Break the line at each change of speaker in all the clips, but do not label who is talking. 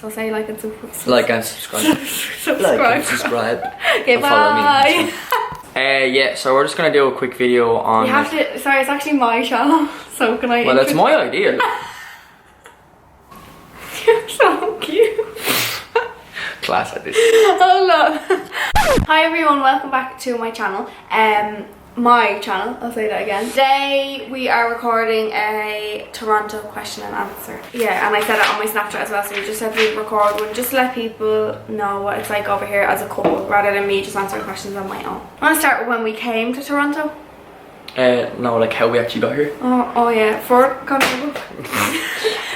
So say like and subscribe.
Like and subscribe.
Subscribe.
Like and subscribe.
Okay,
And follow me.
bye.
Yeah, so we're just gonna do a quick video on.
You have to. Sorry, it's actually my channel. So can I?
Well, that's my idea.
You're so cute.
Class at this.
Hold on. Hi everyone, welcome back to my channel. My channel, I'll say that again. Today we are recording a Toronto question and answer. Yeah, and I said it on my Snapchat as well, so we just said we'd record one just to let people know what it's like over here as a couple, rather than me just answering questions on my own. I want to start with when we came to Toronto.
No, like how we actually got here.
Oh yeah, for Conor.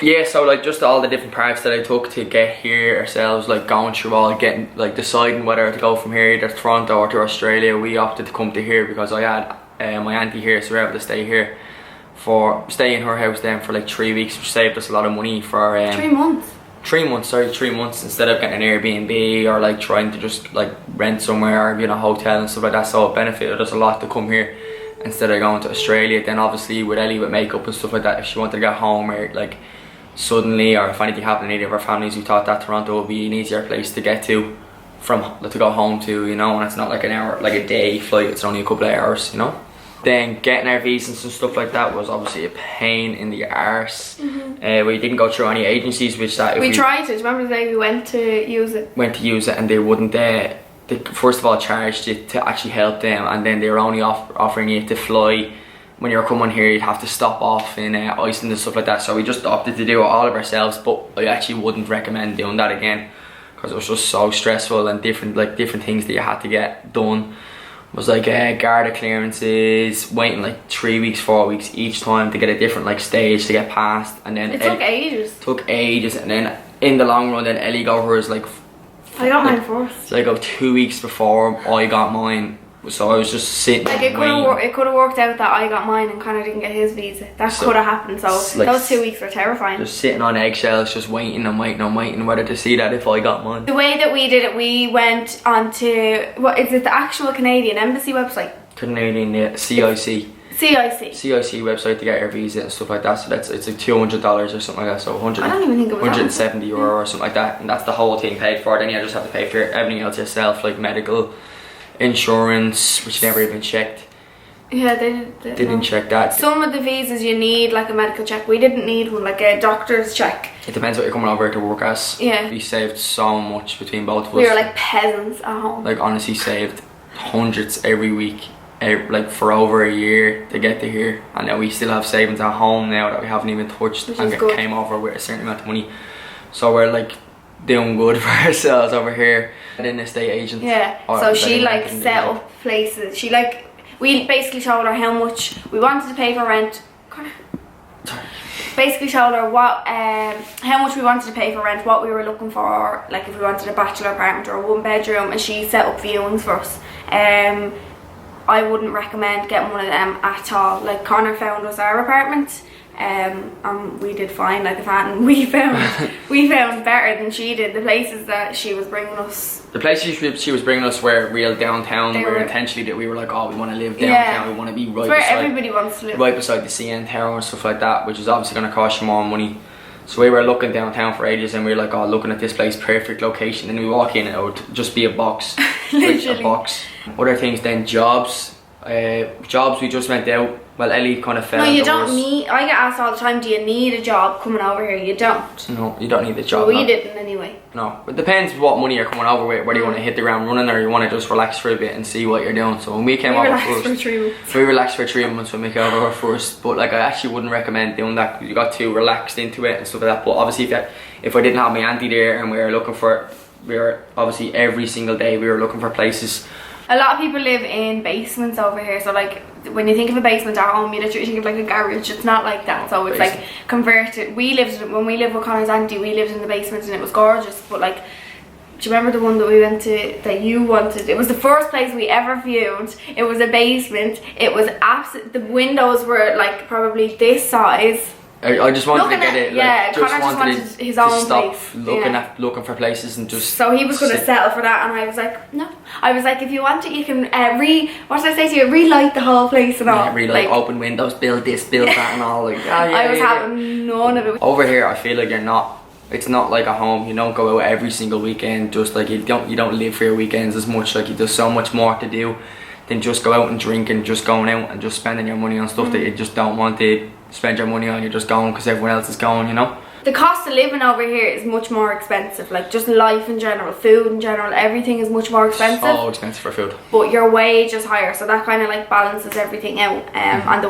Yeah, so like just all the different parts that I took to get here ourselves, like going through all, getting, like deciding whether to go from here to Toronto or to Australia. We opted to come to here because I had my auntie here, so we were able to stay here stay in her house then for like 3 weeks, which saved us a lot of money for
3 months.
3 months, sorry, 3 months, instead of getting an Airbnb or like trying to just like rent somewhere or be in a hotel and stuff like that. So it benefited us a lot to come here instead of going to Australia. Then obviously with Ellie with makeup and stuff like that, if she wanted to get home or like suddenly, or if anything happened to any of our families, we thought that Toronto would be an easier place to get to to go home to, you know, and it's not like an hour, like a day flight, it's only a couple of hours, you know. Then getting our visas and stuff like that was obviously a pain in the arse. We didn't go through any agencies, which that
we tried to. Remember the day we went to use it? Went to use
it and they wouldn't. They first of all charged you to actually help them, and then they were only offering you to fly. When you were coming here, you'd have to stop off in Iceland and stuff like that. So we just opted to do it all of ourselves. But I actually wouldn't recommend doing that again because it was just so stressful and different things that you had to get done. It was like Garda clearances, waiting like 3 weeks, 4 weeks each time to get a different like stage to get past, and then
it took ages.
Took ages, and then in the long run, then Ellie got hers like.
I got mine first.
Like 2 weeks before I got mine. So I was just sitting.
Like it could have worked out that I got mine and Conor didn't get his visa. That could have happened. So like, those 2 weeks were terrifying.
Just sitting on eggshells, just waiting whether to see that if I got mine.
The way that we did it, we went onto what is it? The actual Canadian Embassy website.
Canadian, yeah, CIC. CIC website to get your visa and stuff like that. So it's like $200 or something like that. So
I don't even think it was
€170 or something like that, and that's the whole thing paid for. Then you just have to pay for everything else yourself, like medical, insurance, which never even checked.
Yeah, they
didn't check that.
Some of the visas you need like a medical check. We didn't need one, like a doctor's check.
It depends what you're coming over to work as.
Yeah.
We saved so much between both of us.
We were like peasants at home.
Like honestly saved hundreds every week, like for over a year to get to here, and then we still have savings at home now that we haven't even touched, and came over with a certain amount of money. So we're like doing good for ourselves over here. And then estate agent. Yeah.
So she like set up places. She like, we basically showed her how much we wanted to pay for rent. Basically showed her what how much we wanted to pay for rent, what we were looking for, like if we wanted a bachelor apartment or a 1 bedroom, and she set up viewings for us. I wouldn't recommend getting one of them at all. Like Conor found us our apartment. And we did fine, like a fan. We found better than she did. The places that she was bringing us,
the places she was bringing us were real downtown. Were intentionally that we were like, oh, we want to live downtown. We want to be right
where
beside,
everybody wants to live,
right beside the CN Tower and stuff like that, which is obviously going to cost you more money. So we were looking downtown for ages, and we were like, oh, looking at this place, perfect location. And we walk in, and it would just be a box,
literally.
Like a box. Other things then, jobs. Jobs we just went out. Well, Ellie kind of fell.
No, you don't need. I get asked all the time, do you need a job coming over here? You don't.
No, you don't need a job.
Well, we didn't anyway.
No, it depends what money you're coming over with. Whether you want to hit the ground running or you want to just relax for a bit and see what you're doing. So when we came over first, we relaxed for 3 months when we came over first. But like, I actually wouldn't recommend doing that because you got too relaxed into it and stuff like that. But obviously, if I didn't have my auntie there and we were obviously every single day we were looking for places.
A lot of people live in basements over here, so like when you think of a basement at home, you literally think of like a garage. It's not like that, so it's like converted. When we lived with Conor's auntie, we lived in the basement and it was gorgeous. But like, do you remember the one that we went to that you wanted? It was the first place we ever viewed. It was a basement. It was the windows were like probably this size.
I just wanted to get it.
Yeah, Conor just wanted his own place.
Looking for places and just.
So he was going to settle for that, and I was like, no. I was like, if you want it, you can what did I say to you? Relight the whole place and all.
Yeah, relight, like, open windows, build this, build that, and all. Like,
I was having none of it.
Over here, I feel like you're not it's not like a home. You don't go out every single weekend. Just like you don't live for your weekends as much. Like there's so much more to do than just go out and drink and just going out and just spending your money on stuff that you just don't want to spend your money on. You're just going because everyone else is going, you know.
The cost of living over here is much more expensive. Like just life in general, food in general, everything is much more expensive.
So expensive for food.
But your wage is higher, so that kind of like balances everything out. And the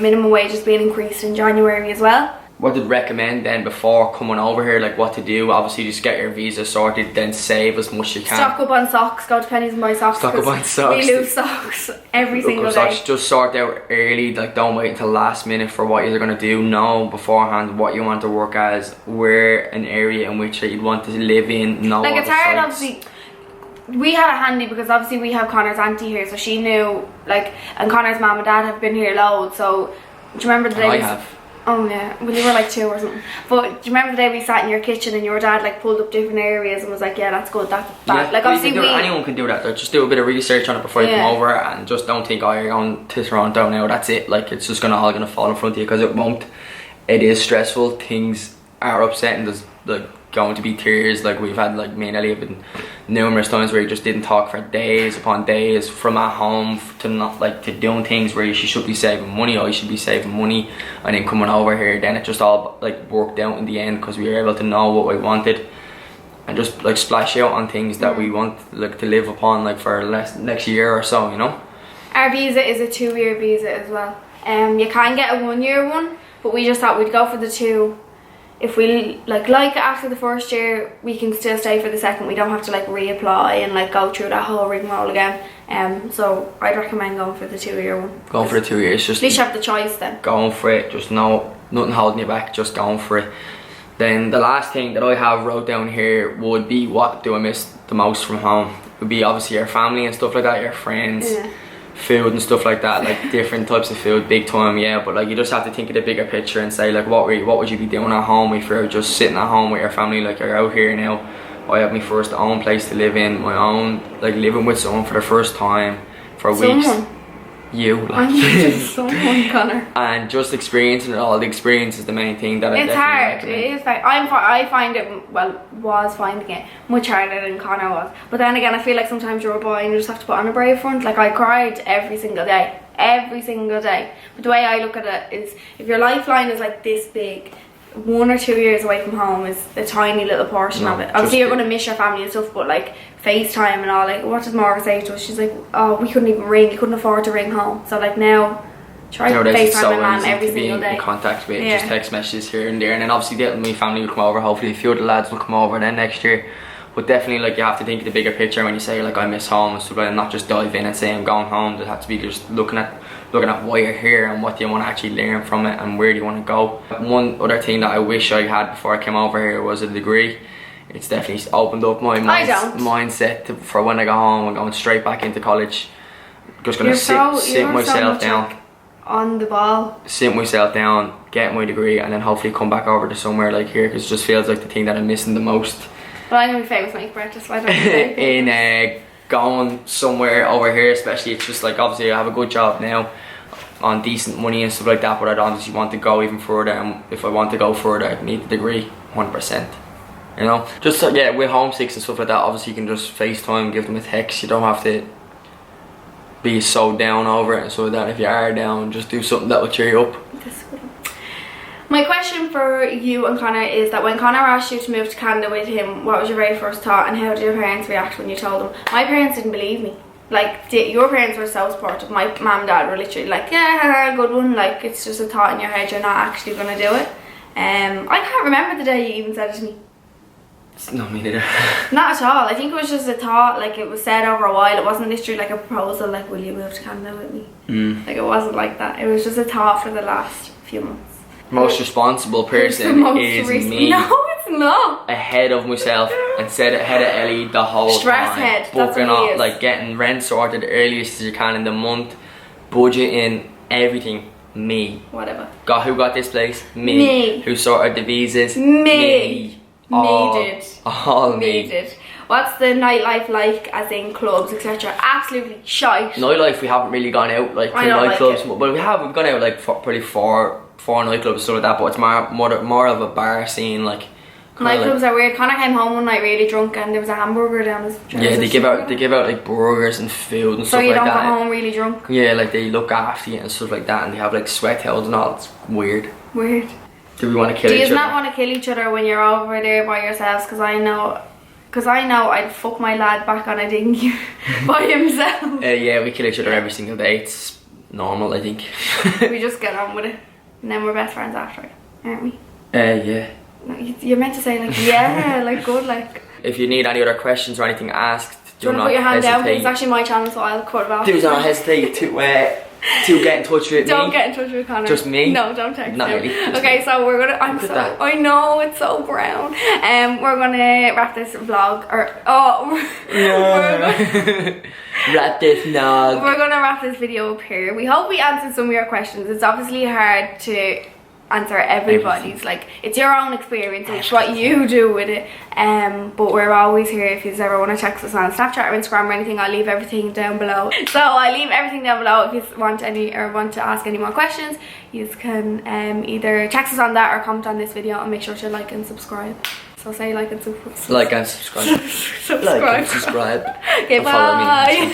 minimum wage is being increased in January as well.
What did recommend then before coming over here, like what to do? Obviously just get your visa sorted, then save as much as you can.
Stock up on socks, go to Pennies and buy socks.
Stock up on socks.
We lose socks every single day.
Just sort out early, like don't wait until last minute for what you're going to do. Know beforehand what you want to work as, where an area in which you'd want to live in, know
like
all
it's
the
hard
sites.
obviously. We had it handy because obviously we have Conor's auntie here, so she knew, like, and Conor's mum and dad have been here loads, so do you remember the day
I have.
Oh yeah, well you were like 2 or something. But do you remember the day we sat in your kitchen and your dad like pulled up different areas and was like, yeah, that's good, that's bad.
Yeah,
like obviously
anyone can do that. Like, just do a bit of research on it before you come over, and just don't think, oh, you're going to Toronto now, that's it. Like it's just all gonna fall in front of you, because it won't. It is stressful. Things are upsetting. There's like going to be tears. Like we've had, like me and Ellie have been numerous times where you just didn't talk for days upon days, from at home to not like to doing things where you should be saving money, or you should be saving money, and then coming over here, then it just all like worked out in the end because we were able to know what we wanted and just like splash out on things that we want like to live upon like for next year or so, you know.
Our visa is a 2-year visa as well. You can get a 1-year one, but we just thought we'd go for the 2. If we like it after the first year, we can still stay for the second. We don't have to like reapply and like go through that whole rigmarole again. So I'd recommend going for the 2-year one.
Going for the 2 years, just
at least you have the choice then.
Going for it, just nothing holding you back, just going for it. Then the last thing that I have wrote down here would be, what do I miss the most from home? It would be obviously your family and stuff like that, your friends. Food and stuff like that, like different types of food, big time, yeah. But like you just have to think of the bigger picture and say like, what would you be doing at home if you're just sitting at home with your family? Like you're out here now. I have my first own place to live in, my own, like living with someone for the first time for weeks. You, like
someone, Conor.
And just experiencing it all. The experience is the main thing that
it's hard. It is. I find it, was finding it much harder than Conor was. But then again, I feel like sometimes you're a boy and you just have to put on a brave front. Like I cried every single day. But the way I look at it is, if your lifeline is like this big, 1 or 2 years away from home is a tiny little portion of it. Obviously you're going to miss your family and stuff, but like FaceTime and all, like what does Maura say to us? She's like, oh, we couldn't even ring, you couldn't afford to ring home. So like now, try to FaceTime my mum every single day.
In contact with just text messages here and there, and then obviously my family will come over. Hopefully a few of the lads will come over then next year. But definitely, like, you have to think of the bigger picture when you say like I miss home and stuff like that, not just dive in and say I'm going home. There has to be just looking at why you're here and what do you want to actually learn from it and where do you want to go. One other thing that I wish I had before I came over here was a degree. It's definitely opened up my mindset for when I go home. I'm going straight back into college. Just gonna sit myself down.
Like on the ball.
Sit myself down, get my degree, and then hopefully come back over to somewhere like here, because it just feels like the thing that I'm missing the most.
Well, I'm gonna be famous making breakfast. So I don't
in going somewhere over here, especially, it's just like obviously I have a good job now on decent money and stuff like that, but I'd obviously want to go even further, and if I want to go further I'd need the degree 100%. You know, just with homesicks and stuff like that, obviously you can just FaceTime, give them a text. You don't have to be so down over it, and so that if you are down, just do something that will cheer you up.
My question for you and Conor is that when Conor asked you to move to Canada with him, what was your very first thought, and how did your parents react when you told them? My parents didn't believe me. Like, your parents were so supportive. My mum and dad were literally like, yeah, good one, like it's just a thought in your head, you're not actually going to do it. I can't remember the day you even said it to me.
No, me neither.
Not at all. I think it was just a thought, like it was said over a while. It wasn't literally like a proposal, like will you move to Canada with me? Like it wasn't like that. It was just a thought for the last few months.
Most responsible person is me.
No, it's not.
Ahead of myself, and said ahead of Ellie the whole
Stress
time.
head.
Booking off, like getting rent sorted the earliest as you can in the month, budgeting, everything. Me.
Whatever.
Who got this place? Me. Who sorted the visas?
Me.
All me.
Did. What's the nightlife like, as in clubs, etc.? Absolutely shite.
Nightlife, we haven't really gone out like to nightclubs, but we've gone out like probably four nightclubs, stuff like that. But it's more of a bar scene, like
Nightclubs are weird. Conor came home one night really drunk and there was a hamburger down his chest.
Yeah, they give out like burgers and food and
so
stuff like that.
So you don't go home really drunk?
Yeah, like they look after you and stuff like that, and they have like sweat towels and all. It's weird.
Weird.
Do we want to kill each other?
Do you not want to kill each other when you're over there by yourselves? Because I know I'd fuck my lad back on a dinghy by himself.
Yeah, we kill each other every single day. It's normal, I think.
We just get on with it. And then we're best friends after it, aren't we?
Yeah.
No, you're meant to say like, yeah, like good, like.
If you need any other questions or anything asked,
do you want to put your hand down? It's actually my channel, so I'll cut it off.
Do not hesitate to get in touch with me.
Don't get in touch with Conor.
Just me?
No, don't text
Not
him.
really.
Okay, so we're gonna. I know it's so brown. We're gonna wrap this vlog,
wrap this vlog.
We're gonna wrap this video up here. We hope we answered some of your questions. It's obviously hard to answer everybody's. Like, it's your own experience, it's what you do with it. But we're always here if you ever want to text us on Snapchat or Instagram or anything. I'll leave everything down below. So I'll leave everything down below. If you want any or want to ask any more questions, you can either text us on that or comment on this video, and make sure to like and subscribe. So say like and subscribe.
Like and subscribe.
Subscribe.
Like and subscribe.
Okay, bye.